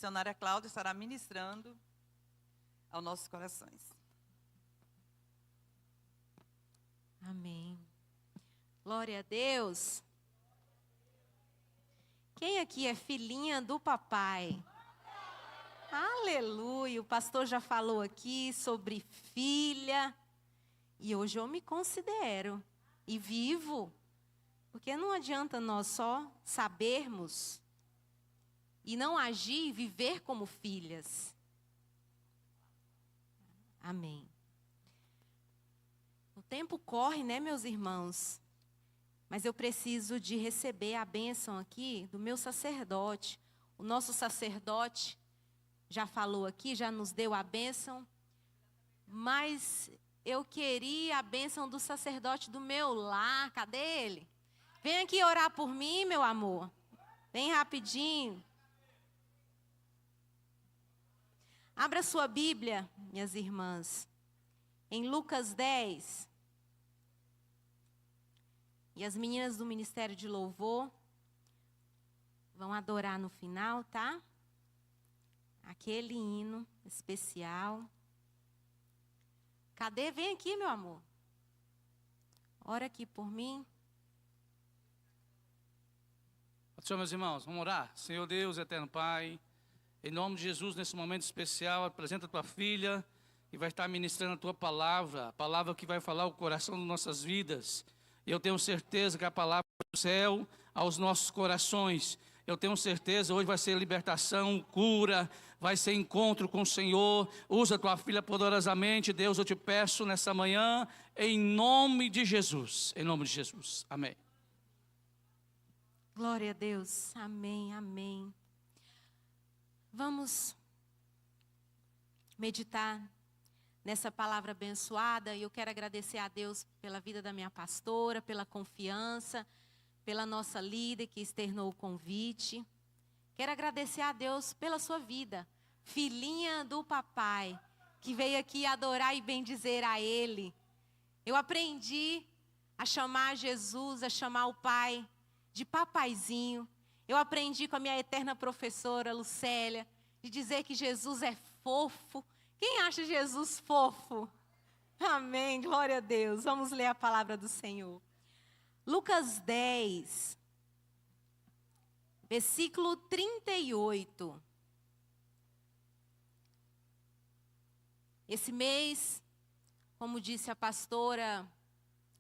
missionária Cláudia estará ministrando aos nossos corações. Amém. Glória a Deus. Quem aqui é filhinha do papai? Aleluia. O pastor já falou aqui sobre filha. E hoje eu me considero. E vivo. Porque não adianta nós só sabermos e não agir e viver como filhas. Amém. O tempo corre, né, meus irmãos? Mas eu preciso de receber a bênção aqui do meu sacerdote. O nosso sacerdote já falou aqui, já nos deu a bênção. Mas eu queria a bênção do sacerdote do meu lar. Cadê ele? Vem aqui orar por mim, meu amor. Vem rapidinho. Abra sua Bíblia, minhas irmãs, em Lucas 10. E as meninas do Ministério de Louvor vão adorar no final, tá? Aquele hino especial. Cadê? Vem aqui, meu amor. Ora aqui por mim. Senhor, meus irmãos, vamos orar. Senhor Deus, eterno Pai, em nome de Jesus, nesse momento especial, apresenta a tua filha e vai estar ministrando a tua palavra, a palavra que vai falar o coração das nossas vidas. Eu tenho certeza que a palavra do céu aos nossos corações. Eu tenho certeza, hoje vai ser libertação, cura, vai ser encontro com o Senhor. Usa a tua filha poderosamente, Deus, eu te peço nessa manhã, em nome de Jesus. Em nome de Jesus. Amém. Glória a Deus. Amém, amém. Vamos meditar nessa palavra abençoada. E eu quero agradecer a Deus pela vida da minha pastora, pela confiança, pela nossa líder que externou o convite. Quero agradecer a Deus pela sua vida, filhinha do papai, que veio aqui adorar e bendizer a Ele. Eu aprendi a chamar Jesus, a chamar o Pai de papaizinho. Eu aprendi com a minha eterna professora, Lucélia, de dizer que Jesus é fofo. Quem acha Jesus fofo? Amém, glória a Deus. Vamos ler a palavra do Senhor. Lucas 10, versículo 38. Esse mês, como disse a pastora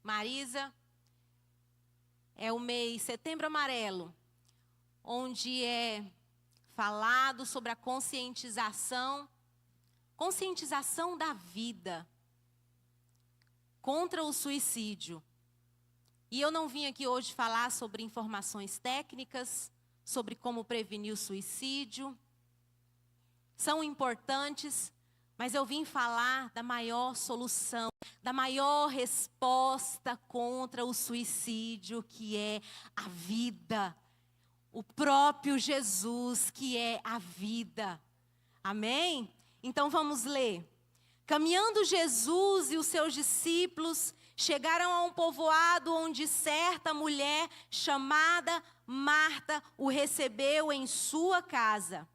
Marisa, é o mês Setembro Amarelo, onde é falado sobre a conscientização da vida contra o suicídio. E eu não vim aqui hoje falar sobre informações técnicas, sobre como prevenir o suicídio. São importantes, mas eu vim falar da maior solução, da maior resposta contra o suicídio, que é a vida. O próprio Jesus, que é a vida. Amém? Então vamos ler. Caminhando Jesus e os seus discípulos chegaram a um povoado onde certa mulher chamada Marta o recebeu em sua casa.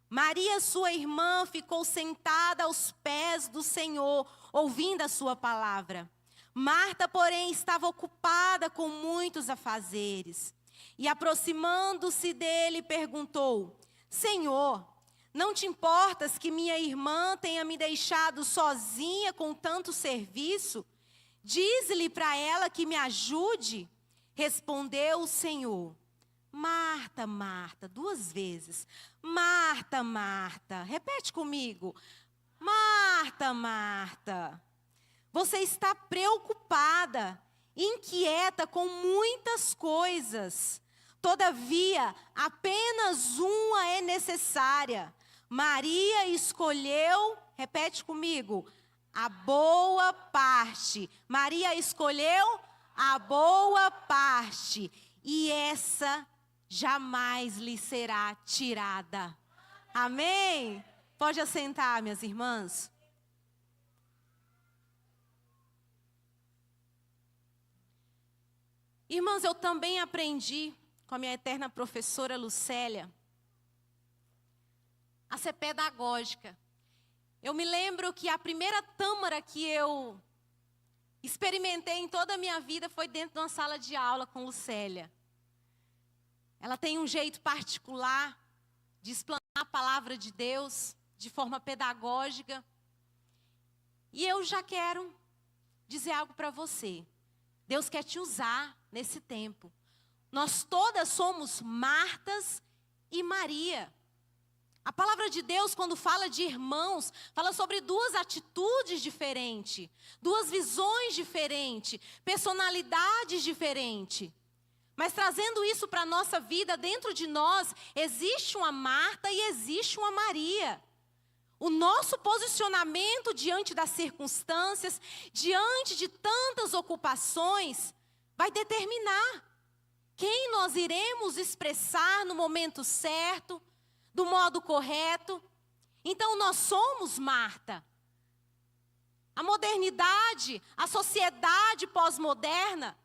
Maria, sua irmã, ficou sentada aos pés do Senhor, ouvindo a sua palavra. Marta, porém, estava ocupada com muitos afazeres. E aproximando-se dele, perguntou: Senhor, não te importas que minha irmã tenha me deixado sozinha com tanto serviço? Diz-lhe para ela que me ajude. Respondeu o Senhor: Marta, Marta, 2 vezes. Marta, Marta. Repete comigo. Marta, Marta. Você está preocupada, inquieta com muitas coisas. Todavia, apenas uma é necessária. Maria escolheu, repete comigo, a boa parte. Maria escolheu a boa parte. E essa jamais lhe será tirada. Amém? Pode assentar, minhas irmãs. Irmãos, eu também aprendi com a minha eterna professora Lucélia a ser pedagógica. Eu me lembro que a primeira tâmara que eu experimentei em toda a minha vida foi dentro de uma sala de aula com Lucélia. Ela tem um jeito particular de explanar a palavra de Deus de forma pedagógica. E eu já quero dizer algo para você. Deus quer te usar nesse tempo. Nós todas somos Martas e Maria. A palavra de Deus, quando fala de irmãos, fala sobre duas atitudes diferentes, duas visões diferentes, personalidades diferentes. Mas trazendo isso para a nossa vida, dentro de nós, existe uma Marta e existe uma Maria. O nosso posicionamento diante das circunstâncias, diante de tantas ocupações, vai determinar quem nós iremos expressar no momento certo, do modo correto. Então nós somos Marta. A modernidade, a sociedade pós-moderna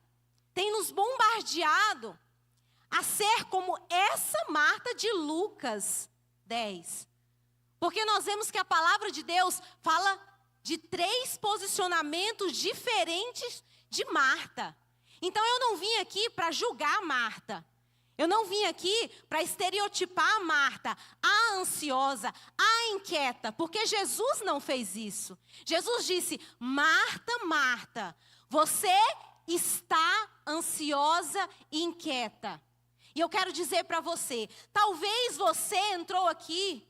tem nos bombardeado a ser como essa Marta de Lucas 10. Porque nós vemos que a palavra de Deus fala de 3 posicionamentos diferentes de Marta. Então eu não vim aqui para julgar a Marta. Eu não vim aqui para estereotipar a Marta, a ansiosa, a inquieta, porque Jesus não fez isso. Jesus disse: Marta, Marta, você está ansiosa e inquieta. E eu quero dizer para você, talvez você entrou aqui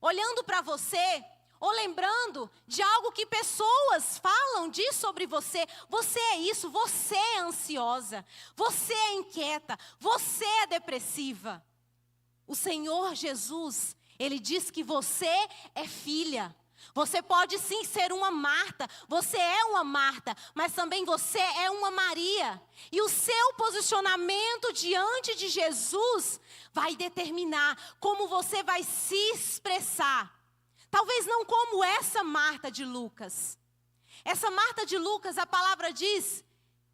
olhando para você, ou lembrando de algo que pessoas falam disso sobre você. Você é isso, você é ansiosa, você é inquieta, você é depressiva. O Senhor Jesus, Ele diz que você é filha. Você pode sim ser uma Marta, você é uma Marta, mas também você é uma Maria. E o seu posicionamento diante de Jesus vai determinar como você vai se expressar. Talvez não como essa Marta de Lucas. Essa Marta de Lucas, a palavra diz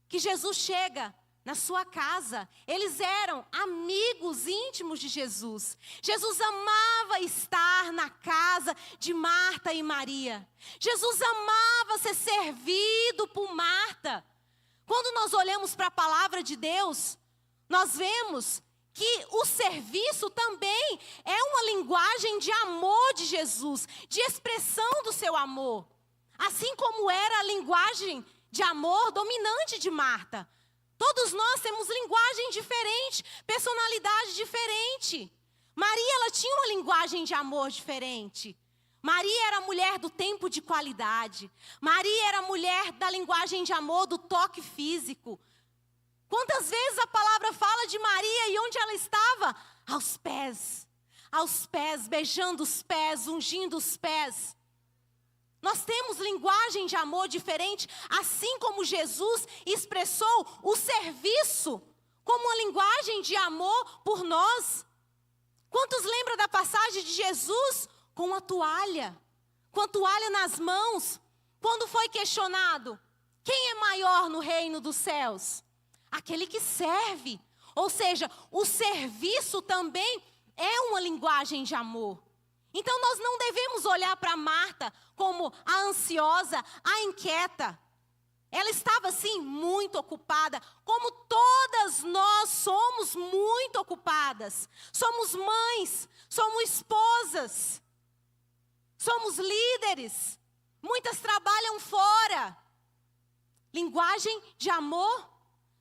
que Jesus chega na sua casa. Eles eram amigos íntimos de Jesus. Jesus amava estar na casa de Marta e Maria. Jesus amava ser servido por Marta. Quando nós olhamos para a palavra de Deus, nós vemos que o serviço também é uma linguagem de amor de Jesus, de expressão do seu amor. Assim como era a linguagem de amor dominante de Marta. Todos nós temos linguagem diferente, personalidade diferente. Maria, ela tinha uma linguagem de amor diferente. Maria era a mulher do tempo de qualidade. Maria era a mulher da linguagem de amor, do toque físico. Quantas vezes a palavra fala de Maria e onde ela estava? Aos pés, beijando os pés, ungindo os pés. Nós temos linguagem de amor diferente, assim como Jesus expressou o serviço como uma linguagem de amor por nós. Quantos lembram da passagem de Jesus com a toalha nas mãos, quando foi questionado: quem é maior no reino dos céus? Aquele que serve. Ou seja, o serviço também é uma linguagem de amor. Então nós não devemos olhar para Marta como a ansiosa, a inquieta. Ela estava assim muito ocupada, como todas nós somos muito ocupadas. Somos mães, somos esposas, somos líderes. Muitas trabalham fora. Linguagem de amor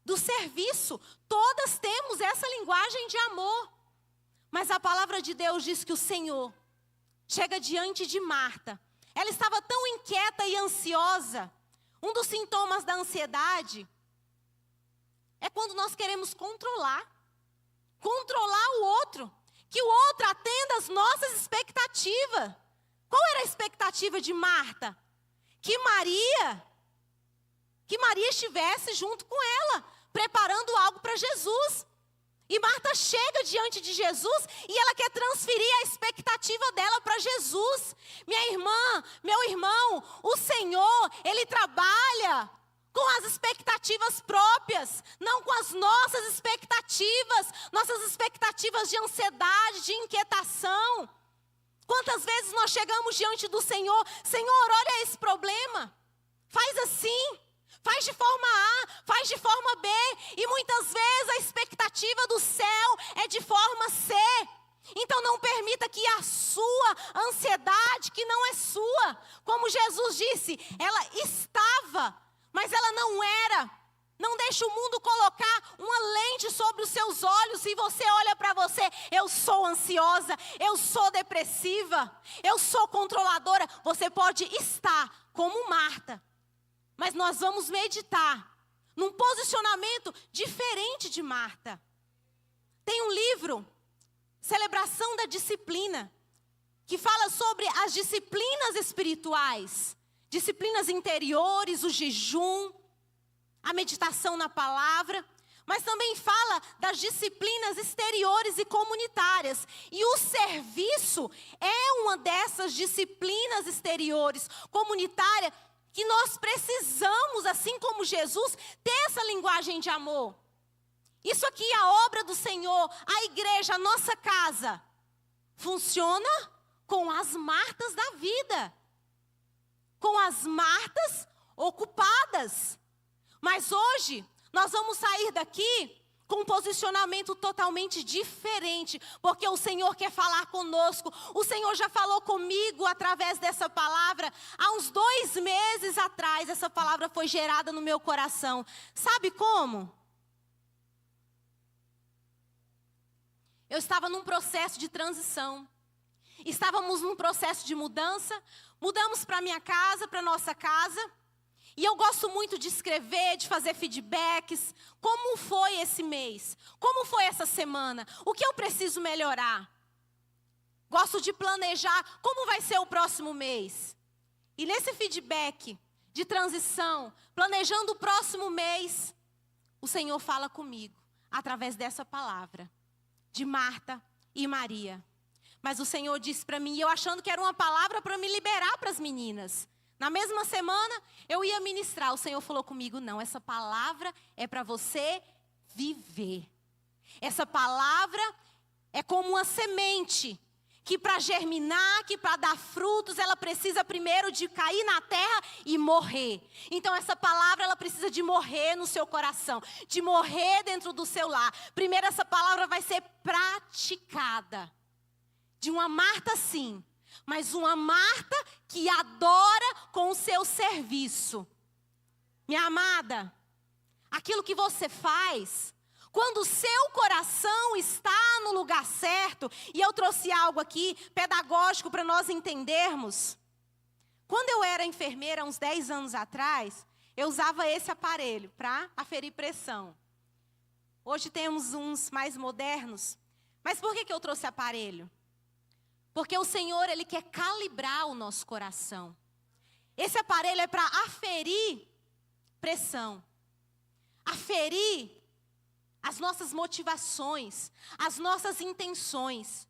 do serviço. Todas temos essa linguagem de amor. Mas a palavra de Deus diz que o Senhor chega diante de Marta. Ela estava tão inquieta e ansiosa. Um dos sintomas da ansiedade é quando nós queremos controlar o outro, que o outro atenda às nossas expectativas. Qual era a expectativa de Marta? Que Maria estivesse junto com ela, preparando algo para Jesus. E Marta chega diante de Jesus e ela quer transferir a expectativa dela para Jesus. Minha irmã, meu irmão, o Senhor, Ele trabalha com as expectativas próprias, não com as nossas expectativas de ansiedade, de inquietação. nós chegamos diante do Senhor, Senhor, olha esse problema, faz assim, faz de forma A, faz de forma B, e muitas vezes a expectativa do céu é de forma C. Então não permita que a sua ansiedade, que não é sua, como Jesus disse, ela estava, mas ela não era. Não deixe o mundo colocar uma lente sobre os seus olhos e você olha para você, eu sou ansiosa, eu sou depressiva, eu sou controladora. Você pode estar como Marta, mas nós vamos meditar num posicionamento diferente de Marta. Tem um livro, Celebração da Disciplina, que fala sobre as disciplinas espirituais, disciplinas interiores, o jejum, a meditação na palavra, mas também fala das disciplinas exteriores e comunitárias. E o serviço é uma dessas disciplinas exteriores, comunitária, que nós precisamos, assim como Jesus, ter essa linguagem de amor. Isso aqui é a obra do Senhor, a igreja, a nossa casa, funciona com as Martas da vida, com as Martas ocupadas. Mas hoje, nós vamos sair daqui com um posicionamento totalmente diferente, porque o Senhor quer falar conosco. O Senhor já falou comigo através dessa palavra. Há uns 2 meses atrás, essa palavra foi gerada no meu coração. Sabe como? Eu estava num processo de transição. Estávamos num processo de mudança. Mudamos para minha casa, para nossa casa. E eu gosto muito de escrever, de fazer feedbacks. Como foi esse mês? Como foi essa semana? O que eu preciso melhorar? Gosto de planejar como vai ser o próximo mês. E nesse feedback de transição, planejando o próximo mês, o Senhor fala comigo através dessa palavra de Marta e Maria. Mas o Senhor disse para mim, eu achando que era uma palavra para me liberar para as meninas. Na mesma semana, eu ia ministrar. O Senhor falou comigo, não, essa palavra é para você viver. Essa palavra é como uma semente, que para germinar, que para dar frutos, ela precisa primeiro de cair na terra e morrer. Então essa palavra, ela precisa de morrer no seu coração, de morrer dentro do seu lar. Primeiro essa palavra vai ser praticada. De uma Marta sim, mas uma Marta que adora com o seu serviço. Minha amada, aquilo que você faz, quando o seu coração está no lugar certo, e eu trouxe algo aqui pedagógico para nós entendermos. Quando eu era enfermeira, uns 10 anos atrás, eu usava esse aparelho para aferir pressão. Hoje temos uns mais modernos. Mas por que eu trouxe aparelho? Porque o Senhor, Ele quer calibrar o nosso coração. Esse aparelho é para aferir pressão. Aferir as nossas motivações, as nossas intenções.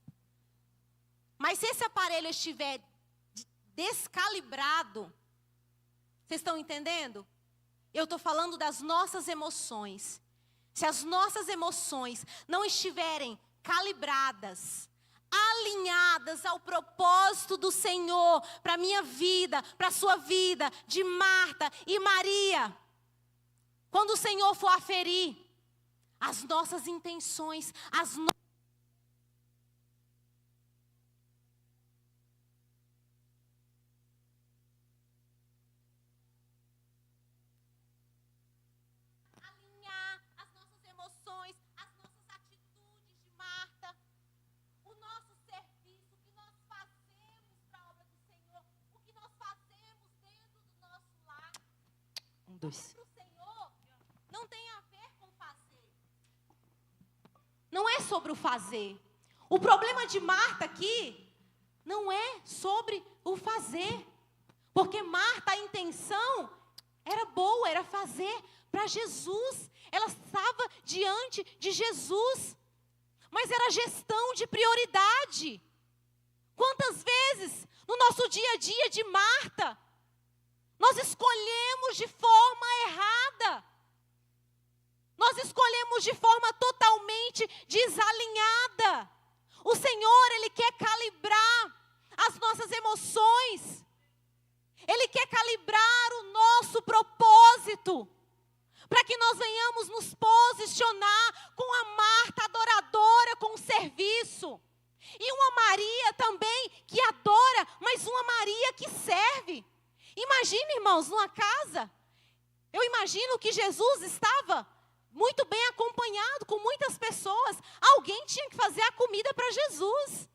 Mas se esse aparelho estiver descalibrado, vocês estão entendendo? Eu estou falando das nossas emoções. Se as nossas emoções não estiverem calibradas, alinhadas ao propósito do Senhor para a minha vida, para a sua vida, de Marta e Maria. Quando o Senhor for aferir as nossas intenções, alinhar as nossas emoções, as nossas atitudes de Marta, o nosso serviço, o que nós fazemos para a obra do Senhor, o que nós fazemos dentro do nosso lar. 1, 2. Para o Senhor não tem a ver com fazer. Não é sobre o fazer. O problema de Marta aqui não é sobre o fazer. Porque Marta, a intenção era boa, era fazer para Jesus. Ela estava diante de Jesus. Mas era gestão de prioridade. Quantas vezes no nosso dia a dia de Marta, nós escolhemos de forma errada. Nós escolhemos de forma totalmente desalinhada. O Senhor, Ele quer calibrar as nossas emoções. emoções. Ele quer calibrar o nosso propósito, para que nós venhamos nos posicionar com a Marta adoradora, com o serviço. E uma Maria também que adora, mas uma Maria que serve. Imagina, irmãos, numa casa. Eu imagino que Jesus estava muito bem acompanhado com muitas pessoas. Alguém tinha que fazer a comida para Jesus.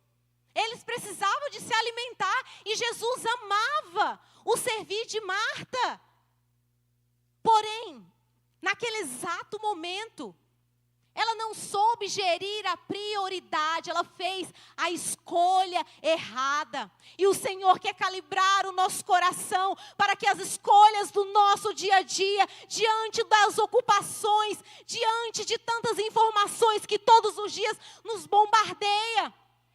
Eles precisavam de se alimentar e Jesus amava o servir de Marta. Porém, naquele exato momento, ela não soube gerir a prioridade, ela fez a escolha errada. E o Senhor quer calibrar o nosso coração para que as escolhas do nosso dia a dia, diante das ocupações, diante de tantas informações que todos os dias nos bombardeia,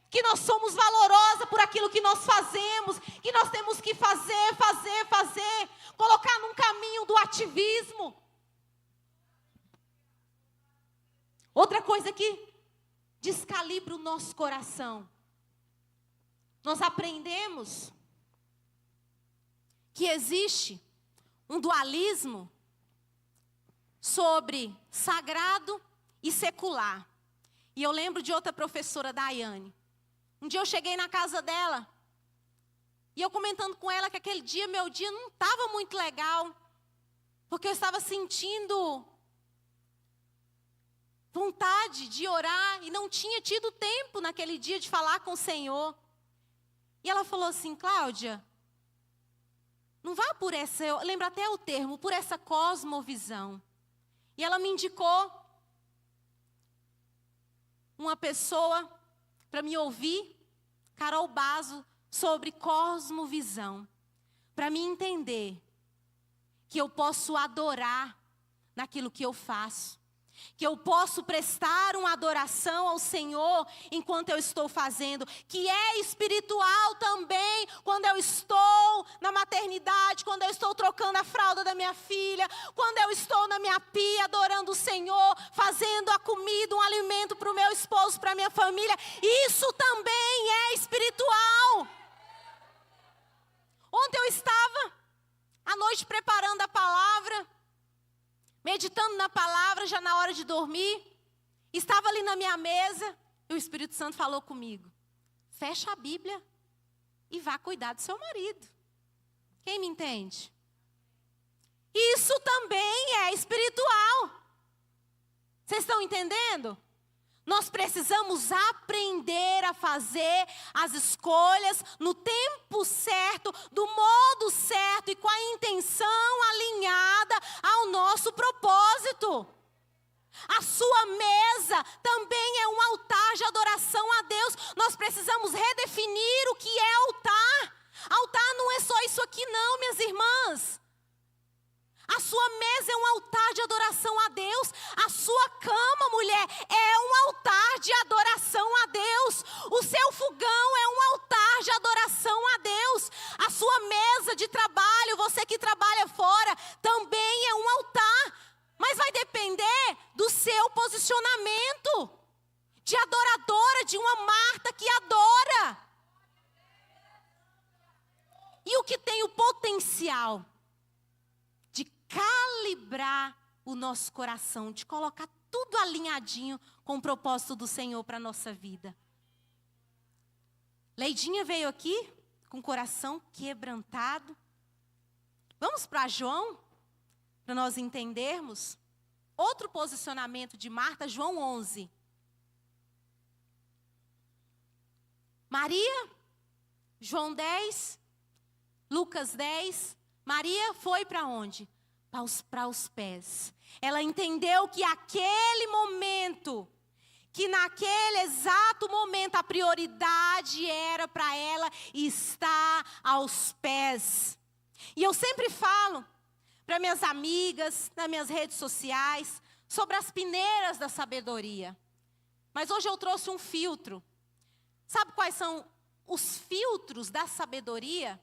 que nós somos valorosas por aquilo que nós fazemos, que nós temos que fazer, colocar num caminho do ativismo. Outra coisa que descalibra o nosso coração. Nós aprendemos que existe um dualismo sobre sagrado e secular. E eu lembro de outra professora, Daiane. Um dia eu cheguei na casa dela e eu comentando com ela que aquele dia, meu dia não estava muito legal, porque eu estava sentindo vontade de orar e não tinha tido tempo naquele dia de falar com o Senhor. E ela falou assim: Cláudia, não vá por essa, eu lembro até o termo, por essa cosmovisão. E ela me indicou uma pessoa para me ouvir, Carol Bazo, sobre cosmovisão. Para me entender que eu posso adorar naquilo que eu faço. Que eu posso prestar uma adoração ao Senhor enquanto eu estou fazendo, que é espiritual também quando eu estou na maternidade, quando eu estou trocando a fralda da minha filha, quando eu estou na minha pia adorando o Senhor, fazendo a comida, um alimento para o meu esposo, para a minha família. Isso também é espiritual. Ontem eu estava à noite preparando a palavra, meditando na palavra, já na hora de dormir. Estava ali na minha mesa e o Espírito Santo falou comigo: fecha a Bíblia e vá cuidar do seu marido. Quem me entende? Isso também é espiritual. Vocês estão entendendo? Nós precisamos aprender a fazer as escolhas no tempo certo, do modo certo e com a intenção alinhada ao nosso propósito. A sua mesa também é um altar de adoração a Deus. Nós precisamos redefinir o que é altar. Altar não é só isso aqui não, minhas irmãs. A sua mesa é um altar de adoração a Deus. A sua cama, mulher, é um altar de adoração a Deus. O seu fogão é um altar de adoração a Deus. A sua mesa de trabalho, você que trabalha fora, também é um altar. Mas vai depender do seu posicionamento de adoradora, de uma Marta que adora. E o que tem o potencial de calibrar o nosso coração, de colocar tudo alinhadinho com o propósito do Senhor para a nossa vida. Leidinha veio aqui com o coração quebrantado. Vamos para João, para nós entendermos. Outro posicionamento de Marta, João 11. Maria, João 10, Lucas 10. Maria foi para onde? Para os pés. Ela entendeu que aquele momento, que naquele exato momento a prioridade era para ela estar aos pés. E eu sempre falo para minhas amigas, nas minhas redes sociais, sobre as peneiras da sabedoria. Mas hoje eu trouxe um filtro. Sabe quais são os filtros da sabedoria?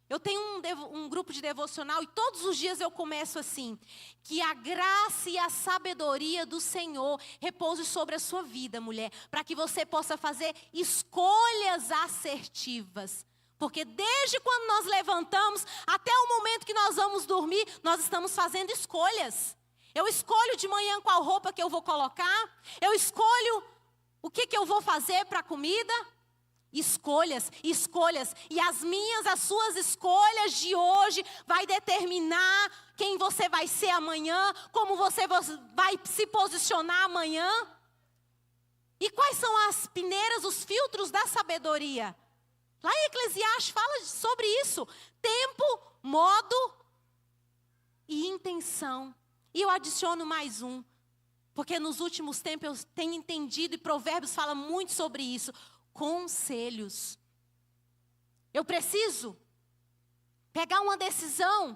Eu tenho um grupo de devocional e todos os dias eu começo assim: que a graça e a sabedoria do Senhor repouse sobre a sua vida, mulher, para que você possa fazer escolhas assertivas. Porque desde quando nós levantamos até o momento que nós vamos dormir, nós estamos fazendo escolhas. Eu escolho de manhã qual roupa que eu vou colocar. Eu escolho o que eu vou fazer para a comida. Escolhas, escolhas. E as suas escolhas de hoje vai determinar quem você vai ser amanhã, como você vai se posicionar amanhã. E quais são as peneiras, os filtros da sabedoria? Lá em Eclesiastes fala sobre isso. Tempo, modo e intenção. E eu adiciono mais um. Porque nos últimos tempos eu tenho entendido, e Provérbios fala muito sobre isso. Conselhos. Eu preciso pegar uma decisão.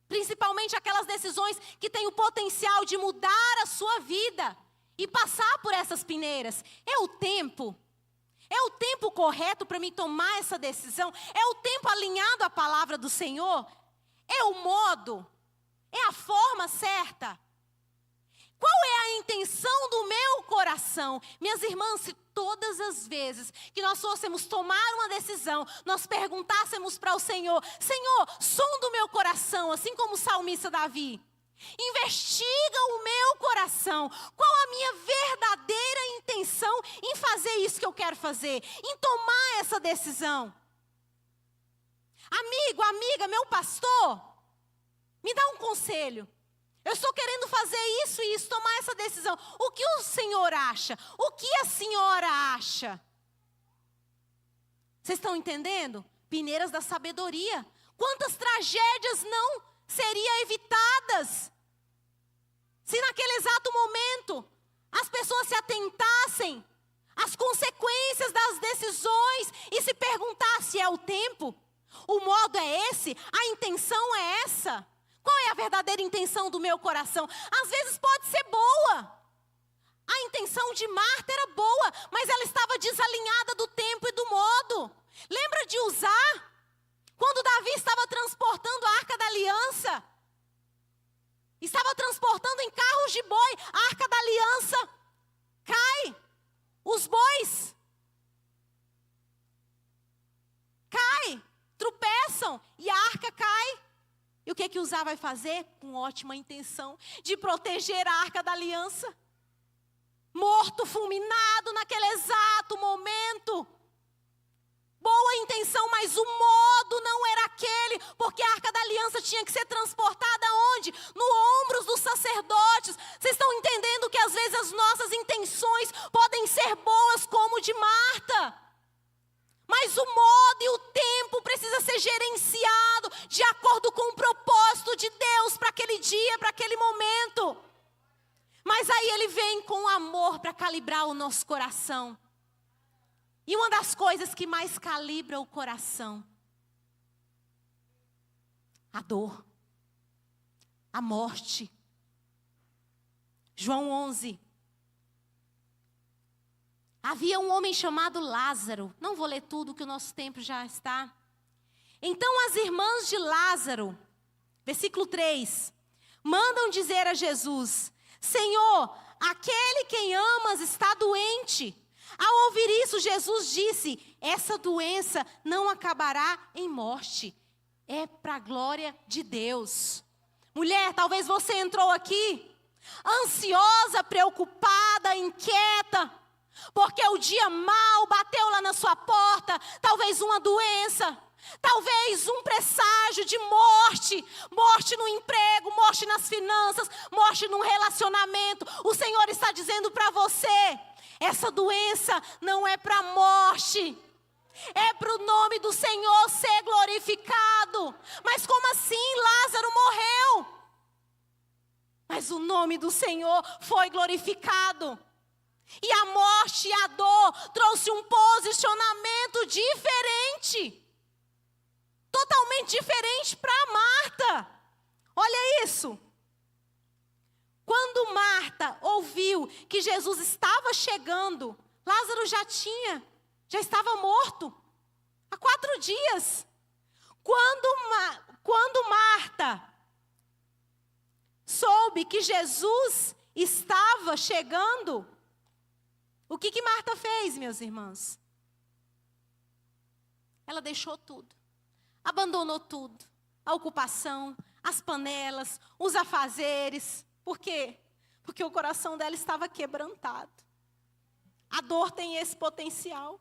Principalmente aquelas decisões que têm o potencial de mudar a sua vida. E passar por essas peneiras. É o tempo. É o tempo correto para mim tomar essa decisão? É o tempo alinhado à palavra do Senhor? É o modo? É a forma certa? Qual é a intenção do meu coração? Minhas irmãs, se todas as vezes que nós fôssemos tomar uma decisão, nós perguntássemos para o Senhor, Senhor, som do meu coração, assim como o salmista Davi. Investiga o meu coração. Qual a minha verdadeira intenção em fazer isso que eu quero fazer? Em tomar essa decisão? Amigo, amiga, meu pastor, me dá um conselho. Eu estou querendo fazer isso e isso, tomar essa decisão. O que o Senhor acha? O que a senhora acha? Vocês estão entendendo? Peneiras da sabedoria. Quantas tragédias não seriam evitadas se naquele exato momento as pessoas se atentassem às consequências das decisões e se perguntassem, é o tempo? O modo é esse? A intenção é essa? Qual é a verdadeira intenção do meu coração? Às vezes pode ser boa. A intenção de Marta era boa, mas ela estava desalinhada do tempo e do modo. Lembra de Uzá? Quando Davi estava transportando a Arca da Aliança, estava transportando em carros de boi, a Arca da Aliança cai, os bois caem, tropeçam e a arca cai. E o que Uzá vai fazer? Com ótima intenção de proteger a Arca da Aliança. Morto, fulminado naquele exato momento. Boa intenção, mas o modo não era aquele, porque a Arca da Aliança tinha que ser transportada onde? No ombros dos sacerdotes. Vocês estão entendendo que às vezes as nossas intenções podem ser boas como de Marta. Mas o modo e o tempo precisa ser gerenciado de acordo com o propósito de Deus para aquele dia, para aquele momento. Mas aí ele vem com amor para calibrar o nosso coração. E uma das coisas que mais calibra o coração, a dor, a morte. João 11. Havia um homem chamado Lázaro. Não vou ler tudo, que o nosso tempo já está. Então as irmãs de Lázaro, versículo 3, mandam dizer a Jesus, Senhor, aquele quem amas está doente. Ao ouvir isso, Jesus disse, essa doença não acabará em morte. É para a glória de Deus. Mulher, talvez você entrou aqui ansiosa, preocupada, inquieta, porque o dia mau bateu lá na sua porta, talvez uma doença, talvez um presságio de morte, morte no emprego, morte nas finanças, morte num relacionamento. O Senhor está dizendo para você, essa doença não é para a morte, é para o nome do Senhor ser glorificado. Mas como assim? Lázaro morreu, mas o nome do Senhor foi glorificado. E a morte e a dor trouxe um posicionamento diferente. Totalmente diferente para Marta. Olha isso. Quando Marta ouviu que Jesus estava chegando, Lázaro já estava morto. Há 4 dias. Quando Marta soube que Jesus estava chegando, o que Marta fez, meus irmãos? ela deixou tudo. Abandonou tudo. A ocupação, as panelas, os afazeres. Por quê? Porque o coração dela estava quebrantado. A dor tem esse potencial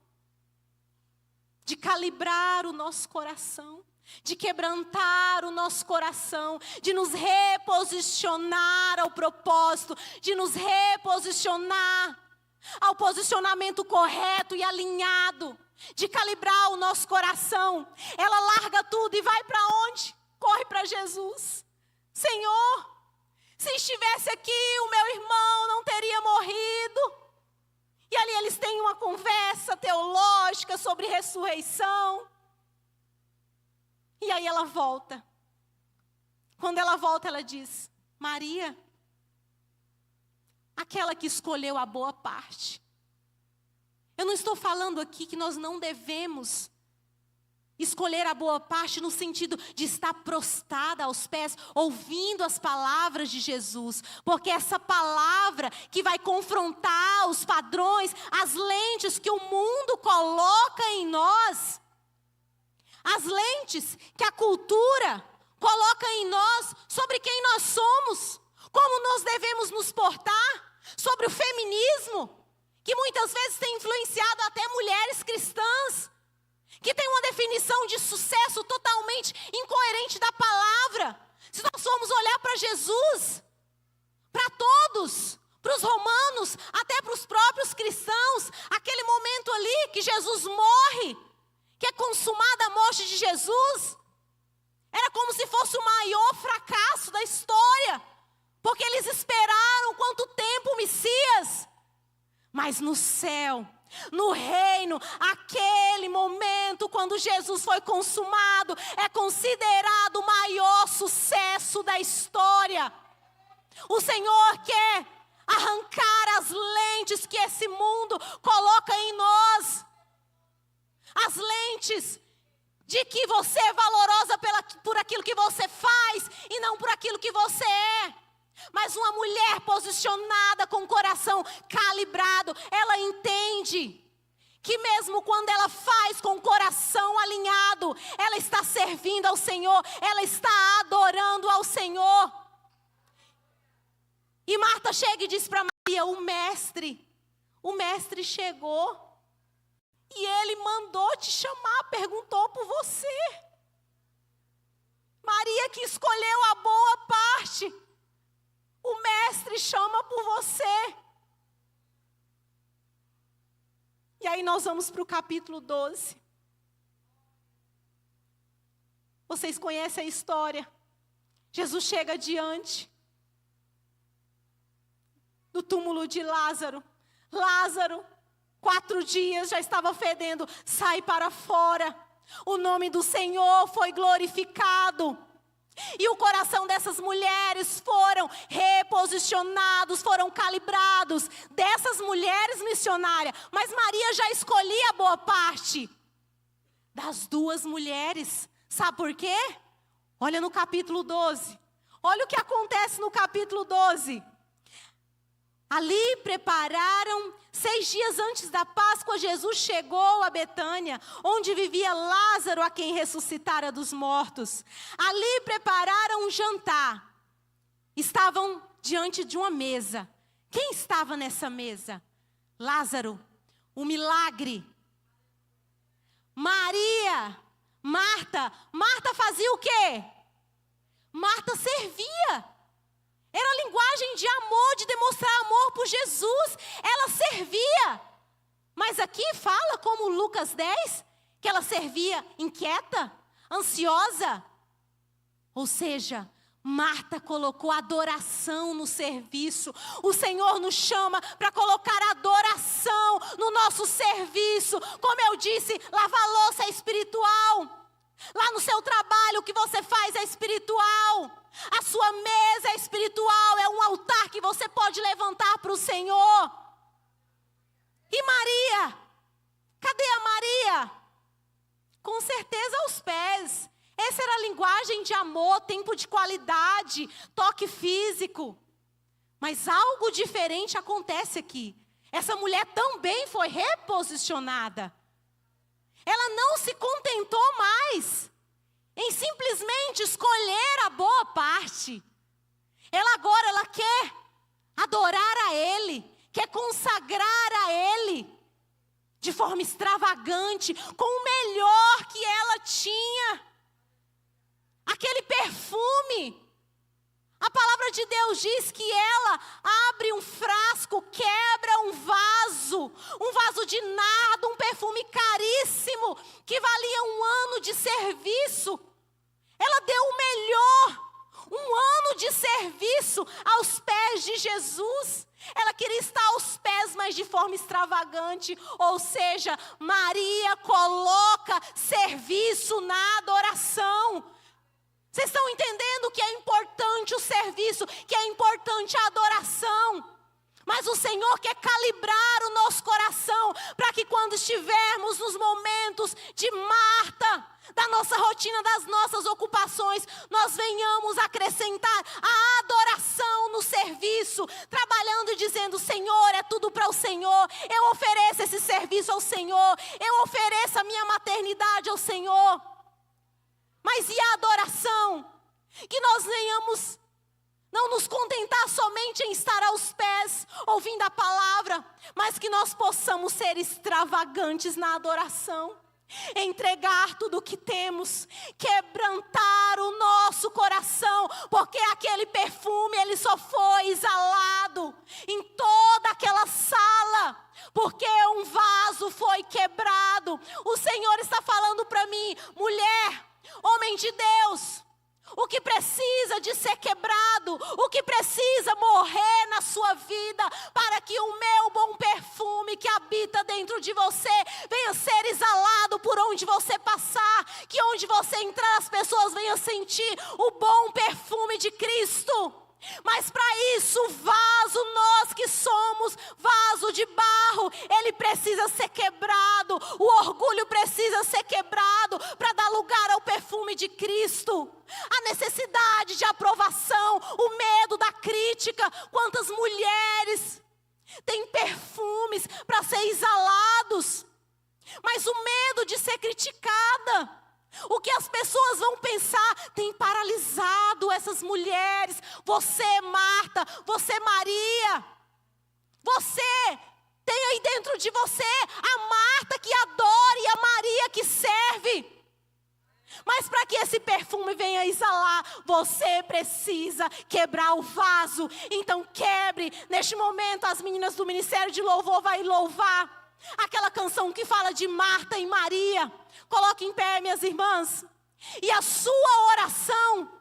de calibrar o nosso coração, de quebrantar o nosso coração, de nos reposicionar ao propósito, de nos reposicionar ao posicionamento correto e alinhado, de calibrar o nosso coração. Ela larga tudo e vai para onde? Corre para Jesus. Senhor, se estivesse aqui, o meu irmão não teria morrido. E ali eles têm uma conversa teológica sobre ressurreição. E aí ela volta. Quando ela volta, ela diz: Maria, aquela que escolheu a boa parte. Eu não estou falando aqui que nós não devemos escolher a boa parte no sentido de estar prostrada aos pés, ouvindo as palavras de Jesus. Porque essa palavra que vai confrontar os padrões, as lentes que o mundo coloca em nós, as lentes que a cultura coloca em nós sobre quem nós somos, como nós devemos nos portar, sobre o feminismo, que muitas vezes tem influenciado até mulheres cristãs, que tem uma definição de sucesso totalmente incoerente da palavra. Se nós formos olhar para Jesus, para todos, para os romanos, até para os próprios cristãos, aquele momento ali que Jesus morre, que é consumada a morte de Jesus, era como se fosse o maior fracasso da história, porque eles esperaram quanto tempo o Messias. Mas no céu, no reino, aquele momento quando Jesus foi consumado, é considerado o maior sucesso da história. O Senhor quer arrancar as lentes que esse mundo coloca em nós. As lentes de que você é valorosa por aquilo que você faz e não por aquilo que você é. Mas uma mulher posicionada com o coração calibrado, ela entende que mesmo quando ela faz com o coração alinhado, ela está servindo ao Senhor, ela está adorando ao Senhor. E Marta chega e diz para Maria: o mestre chegou e ele mandou te chamar, perguntou por você. Maria que escolheu a boa parte. O mestre chama por você. E aí nós vamos para o capítulo 12. Vocês conhecem a história. Jesus chega diante do túmulo de Lázaro. Lázaro, 4 dias já estava fedendo. Sai para fora. O nome do Senhor foi glorificado. E o coração dessas mulheres foram reposicionados, foram calibrados. Dessas mulheres missionárias. Mas Maria já escolhia a boa parte. Das 2 mulheres. Sabe por quê? Olha no capítulo 12. Olha o que acontece no capítulo 12. Ali prepararam, 6 dias antes da Páscoa, Jesus chegou a Betânia, onde vivia Lázaro, a quem ressuscitara dos mortos. Ali prepararam um jantar. Estavam diante de uma mesa. Quem estava nessa mesa? Lázaro, o milagre. Maria, Marta. Marta fazia o quê? Marta servia. Era a linguagem de amor, de demonstrar amor por Jesus. Ela servia. Mas aqui fala, como Lucas 10, que ela servia inquieta, ansiosa. Ou seja, Marta colocou adoração no serviço. O Senhor nos chama para colocar adoração no nosso serviço. Como eu disse, lavar louça é espiritual. Lá no seu trabalho, o que você faz é espiritual. A sua mesa é espiritual, é um altar que você pode levantar para o Senhor. E Maria? Cadê a Maria? Com certeza aos pés. Essa era a linguagem de amor, tempo de qualidade, toque físico. Mas algo diferente acontece aqui. Essa mulher também foi reposicionada. Ela não se contentou parte. Ela quer adorar a Ele, quer consagrar a Ele de forma extravagante, com o melhor que ela tinha. Aquele perfume. A palavra de Deus diz que ela abre um frasco, quebra um vaso de nardo, um perfume caríssimo, que valia 1 ano de serviço. Ela deu o melhor, 1 ano de serviço aos pés de Jesus. Ela queria estar aos pés, mas de forma extravagante. Ou seja, Maria coloca serviço na adoração. Vocês estão entendendo que é importante o serviço, que é importante a adoração. Mas o Senhor quer calibrar o nosso coração, para que quando estivermos nos momentos de Marta, da nossa rotina, das nossas ocupações, nós venhamos acrescentar a adoração no serviço, trabalhando e dizendo: Senhor, é tudo para o Senhor, eu ofereço esse serviço ao Senhor, eu ofereço a minha maternidade ao Senhor. Mas e a adoração? Que nós venhamos não nos contentar somente em estar aos pés, ouvindo a palavra, mas que nós possamos ser extravagantes na adoração. Entregar tudo o que temos, quebrantar o nosso coração, porque aquele perfume, ele só foi exalado em toda aquela sala, porque um vaso foi quebrado. O Senhor está falando para mim: mulher, homem de Deus, o que precisa de ser quebrado, o que precisa morrer na sua vida, para que o meu bom perfume que habita dentro de você venha ser exalado por onde você passar, que onde você entrar as pessoas venham sentir o bom perfume de Cristo. Mas para isso, o vaso, nós que somos vaso de barro, ele precisa ser quebrado. O orgulho precisa ser quebrado para dar lugar ao perfume de Cristo. A necessidade de aprovação, o medo da crítica. Quantas mulheres têm perfumes para ser exalados, mas o medo de ser criticada, o que as pessoas vão pensar, tem paralisado essas mulheres. Você, Marta, você, Maria, você tem aí dentro de você a Marta que adora e a Maria que serve. Mas para que esse perfume venha exalar, você precisa quebrar o vaso. Então quebre. Neste momento as meninas do Ministério de Louvor vão louvar aquela canção que fala de Marta e Maria. Coloque em pé, minhas irmãs. E a sua oração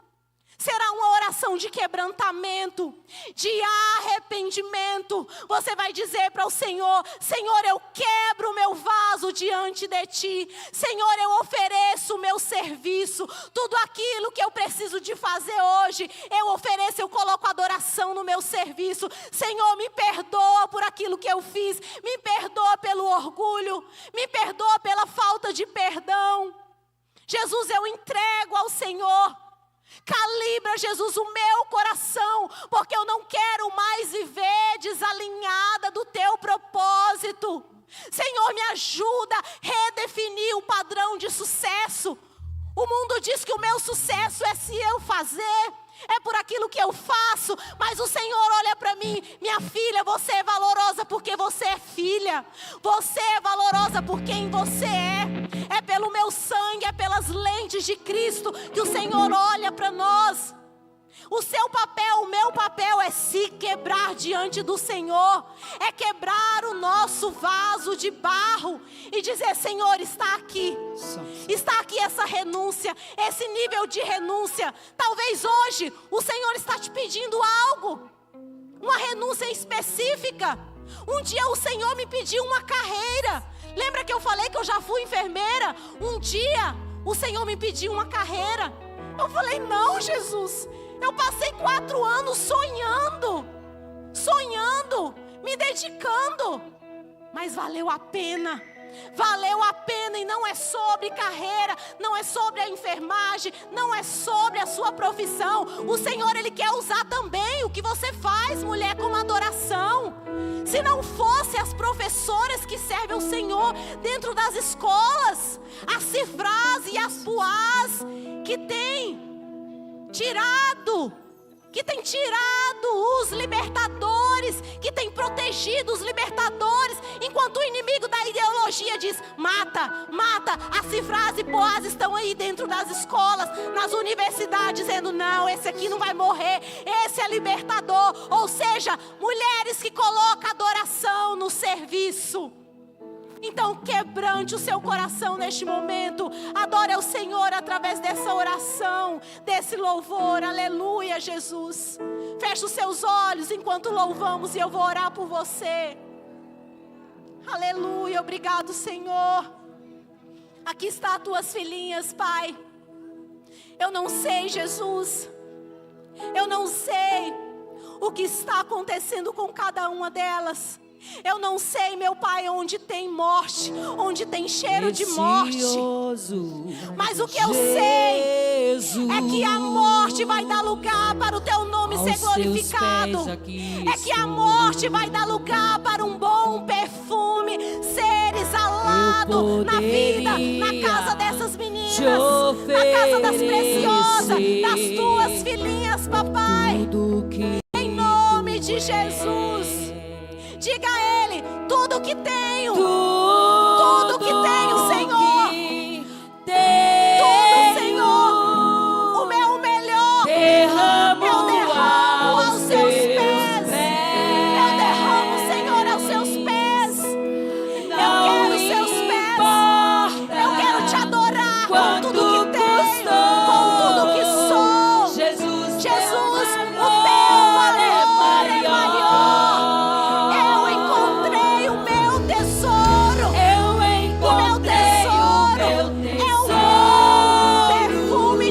será uma oração de quebrantamento, de arrependimento. Você vai dizer para o Senhor: Senhor, eu quebro o meu vaso diante de Ti. Senhor, eu ofereço o meu serviço. Tudo aquilo que eu preciso de fazer hoje, eu ofereço, eu coloco adoração no meu serviço. Senhor, me perdoa por aquilo que eu fiz. Me perdoa pelo orgulho. Me perdoa pela falta de perdão. Jesus, eu entrego ao Senhor. Calibra, Jesus, o meu coração, porque eu não quero mais viver desalinhada do Teu propósito. Senhor, me ajuda a redefinir o padrão de sucesso. O mundo diz que o meu sucesso é se eu fazer, é por aquilo que eu faço, mas o Senhor olha para mim: minha filha, você é valorosa porque você é filha. Você é valorosa por quem você é. É pelo meu sangue, é pelas lentes de Cristo que o Senhor olha para nós. O seu papel, o meu papel é se quebrar diante do Senhor. É quebrar o nosso vaso de barro e dizer: Senhor, está aqui. Está aqui essa renúncia, esse nível de renúncia. Talvez hoje o Senhor está te pedindo algo, uma renúncia específica. Um dia o Senhor me pediu uma carreira. Lembra que eu falei que eu já fui enfermeira? Um dia o Senhor me pediu uma carreira. Eu falei: não, Jesus, eu passei 4 anos sonhando, me dedicando, mas valeu a pena. Valeu a pena, e não é sobre carreira, não é sobre a enfermagem, não é sobre a sua profissão. O Senhor, Ele quer usar também o que você faz, mulher, como adoração. Se não fosse as professoras que servem ao Senhor dentro das escolas, as cifrás e as puás que têm tirado que tem tirado os libertadores, que tem protegido os libertadores, enquanto o inimigo da ideologia diz: mata, mata. As Cifrás e Boaz estão aí dentro das escolas, nas universidades, dizendo: não, esse aqui não vai morrer, esse é libertador. Ou seja, mulheres que colocam adoração no serviço. Então quebrante o seu coração neste momento. Adore ao Senhor através dessa oração, desse louvor. Aleluia, Jesus. Feche os seus olhos enquanto louvamos e eu vou orar por você. Aleluia, obrigado, Senhor. Aqui estão as tuas filhinhas, Pai. Eu não sei, Jesus. Eu não sei o que está acontecendo com cada uma delas. Eu não sei, meu Pai, onde tem morte, onde tem cheiro de morte. Mas o que eu sei é que a morte vai dar lugar para o teu nome ser glorificado. É que a morte vai dar lugar para um bom perfume ser exalado na vida, na casa dessas meninas, na casa das preciosas, das tuas filhinhas, papai. Em nome de Jesus. Diga a Ele: tudo que tenho, tudo que tenho, Senhor, tudo, Senhor, o meu melhor, eu derramo aos seus pés, eu derramo, Senhor, aos seus pés. Eu quero os seus pés, eu quero te adorar com tudo que tenho, com tudo que sou. Jesus, o teu valor é maior.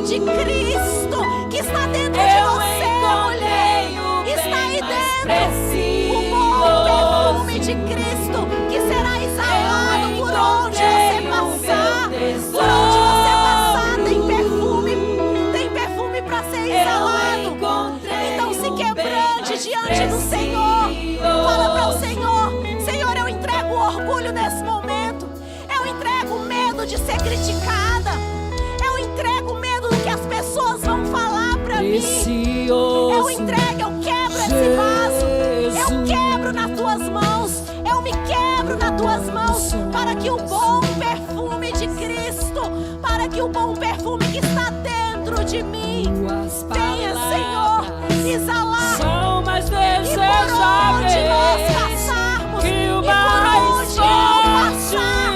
De Cristo que está dentro de você, mulher. Está aí dentro o bom perfume de Cristo que será exalado por onde você passar. Por onde você passar tem perfume para ser exalado. Então se quebrante diante do Senhor. Fala para o Senhor: Senhor, eu entrego o orgulho nesse momento. Eu entrego o medo de ser criticada. Eu entrego o medo do que as pessoas vão falar para mim. Eu entrego, eu quebro esse vaso. Eu quebro nas tuas mãos. Eu me quebro nas tuas mãos. Para que o bom perfume de Cristo, para que o bom perfume que está dentro de mim venha, Senhor, exalar. E por onde nós passarmos, e por onde eu passar,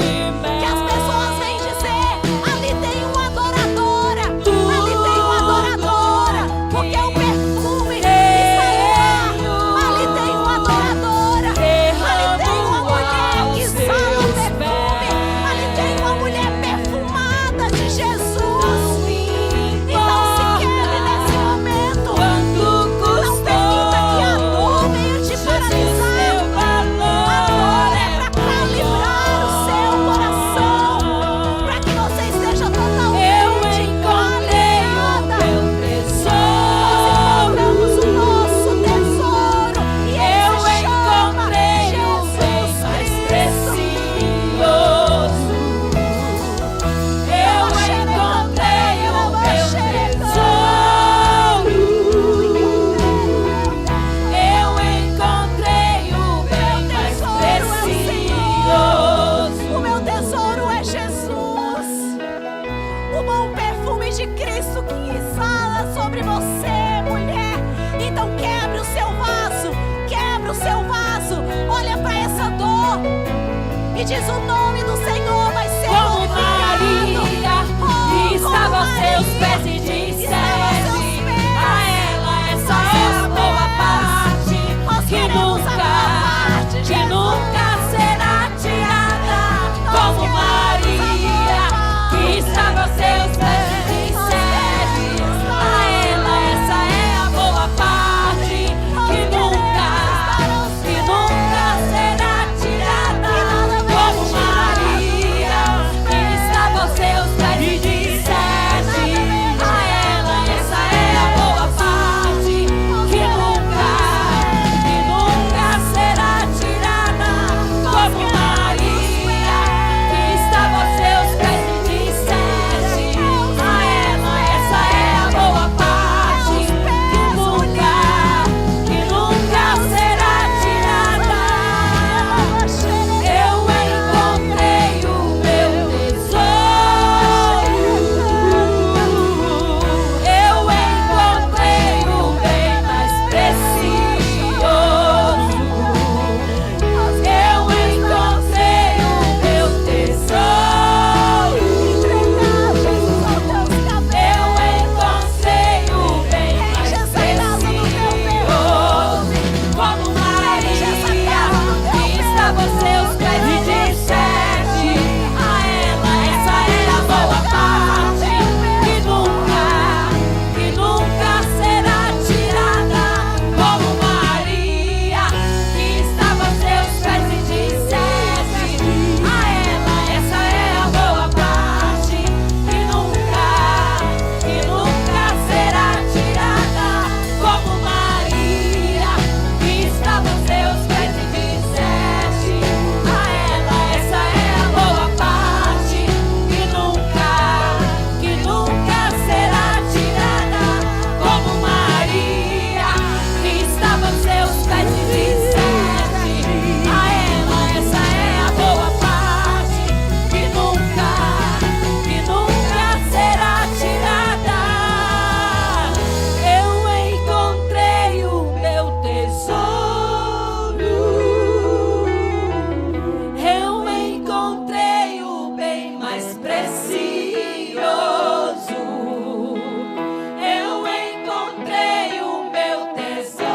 que as pessoas vêm dizer: ali tem uma adoradora, ali tem uma adoradora, porque o perfume está lá. Ali tem uma adoradora, ali tem uma mulher que exala o perfume, ali tem uma mulher perfumada de Jesus. Então se quebre nesse momento. Não permita que a dor venha te paralisar. A dor é para calibrar o seu coração, para que você esteja totalmente alinhada. Nós encontramos o nosso tesouro e ele se chama Jesus Cristo. O meu tesouro é Jesus. O bom perfume de Cristo que exala sobre você, mulher. Então quebre o seu vaso, quebre o seu vaso. Olha para essa dor e diz: o nome do Senhor vai ser Como glorificado. Maria, estava aos Maria, seus pés e disse: estava aos seus pés. a ela essa é a boa parte, Nós que queremos a boa parte, que Jesus. nunca será tirada. Como queremos a Maria, boa parte. que estava aos seus pés e disse: a ela essa é a boa parte, que nunca será tirada. Como Maria, precioso. Eu encontrei o meu tesouro.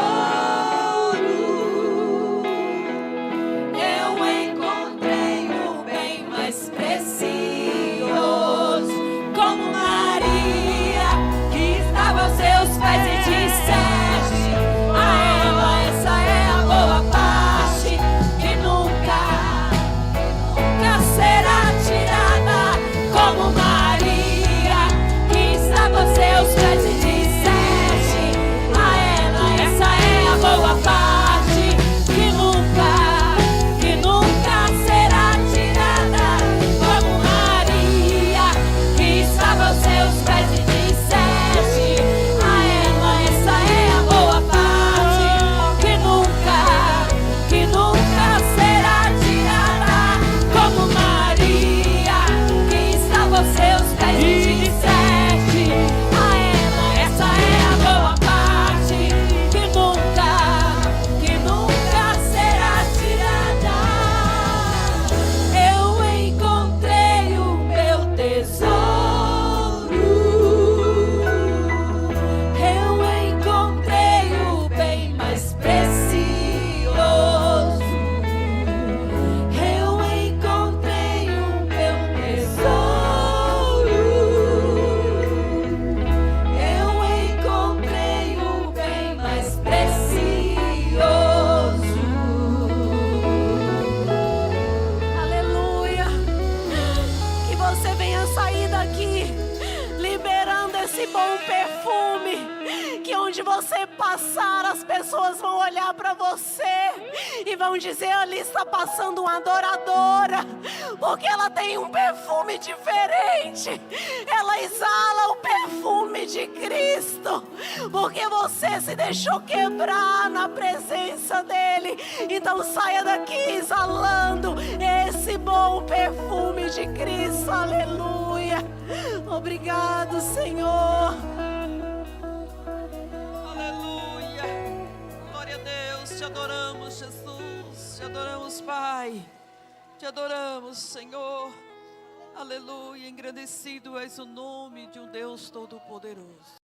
Eu encontrei o bem mais precioso. Como Maria, que estava aos seus pés e disseste a ela: essa é a boa parte, que nunca será tirada. Como Maria, que estava aos seus pés e disseste a ela: essa é a boa parte, que nunca será tirada. Como Maria, que estava aos seus pés e disseste a ela: essa é a boa parte, que nunca será tirada. Como Maria, que estava aos seus pés e disseste a ela: essa é a boa parte, que nunca será tirada. Eu encontrei o meu tesouro. Eu encontrei o bem mais precioso. Eu encontrei o meu tesouro. Eu encontrei o bem mais precioso. Aleluia. Que você venha sair daqui liberando esse bom perfume, que onde você passar as pessoas vão olhar para você e vão dizer: ali está passando uma adoradora, porque ela tem um perfume diferente, ela exala o perfume de Cristo, porque você se deixou quebrar na presença dele. Então saia daqui exalando esse bom perfume de Cristo. Aleluia. Obrigado, Senhor. Aleluia. Glória a Deus. Te adoramos, Jesus. Te adoramos, Pai. Te adoramos, Senhor. Aleluia. Engrandecido és o nome de um Deus Todo-Poderoso.